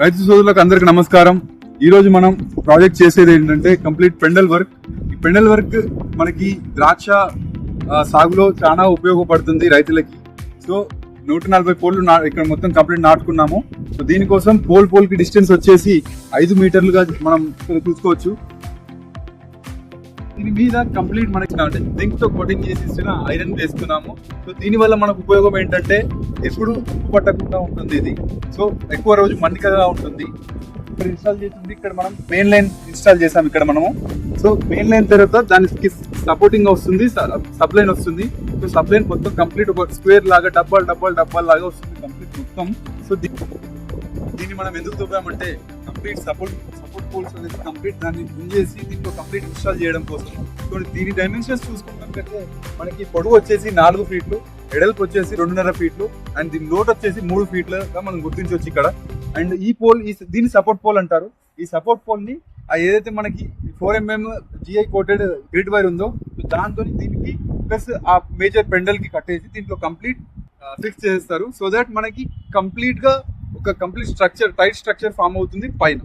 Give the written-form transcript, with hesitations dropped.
రైతు సోదరులకు అందరికి నమస్కారం. ఈ రోజు మనం ప్రాజెక్ట్ చేసేది ఏంటంటే కంప్లీట్ పెండల్ వర్క్. ఈ పెండల్ వర్క్ మనకి ద్రాక్ష సాగులో చాలా ఉపయోగపడుతుంది రైతులకి. సో 140 పోల్లు ఇక్కడ మొత్తం కంప్లీట్ నాటుకున్నాము. సో దీనికోసం పోల్ కి డిస్టెన్స్ వచ్చేసి 5 మీటర్లుగా మనం చూసుకోవచ్చు. దీని మీద కంప్లీట్ మనకి జింక్ తో కోటింగ్ చేసి ఇచ్చిన ఐరన్ వేస్తున్నాము. సో దీని వల్ల మనకు ఉపయోగం ఏంటంటే ఎప్పుడు ఉప్పు పట్టకుండా ఉంటుంది ఇది. సో ఎక్కువ రోజు మన్నికగా ఉంటుంది. ఇక్కడ ఇన్స్టాల్ చేసింది, ఇక్కడ మనం మెయిన్ లైన్ ఇన్స్టాల్ చేసాం ఇక్కడ మనము. సో మెయిన్ లైన్ తర్వాత దానికి సపోర్టింగ్ వస్తుంది, సబ్ లైన్ వస్తుంది. సో సబ్ లైన్ మొత్తం కంప్లీట్ ఒక స్క్వేర్ లాగా డబ్బాలు లాగా వస్తుంది కంప్లీట్ మొత్తం. సో దీన్ని మనం ఎందుకు తవ్వామంటే కంప్లీట్ సపోర్ట్ పోల్స్ అనేది కంప్లీట్ దాన్ని చేసి దీంట్లో కంప్లీట్ ఇన్స్టాల్ చేయడం కోసం. సో దీని డైమెన్షన్స్ చూసుకున్నట్లయితే మనకి పొడవు వచ్చేసి 4 ఫీట్లు, ఎడల్పు వచ్చేసి 2.5 ఫీట్లు, అండ్ దీని లోట్ వచ్చేసి 3 ఫీట్లుగా మనం గుర్తించవచ్చు ఇక్కడ. అండ్ ఈ పోల్ దీన్ని సపోర్ట్ పోల్ అంటారు. ఈ సపోర్ట్ పోల్ ని ఏదైతే మనకి 4mm GI coated grid wire ఉందో దాంతో దీనికి ప్లస్ ఆ మేజర్ పెండల్ కి కట్టేసి దీంట్లో కంప్లీట్ ఫిక్స్ చేస్తారు. సో దట్ మనకి కంప్లీట్ గా ఒక complete structure, tight structure form అవుతుంది పైన.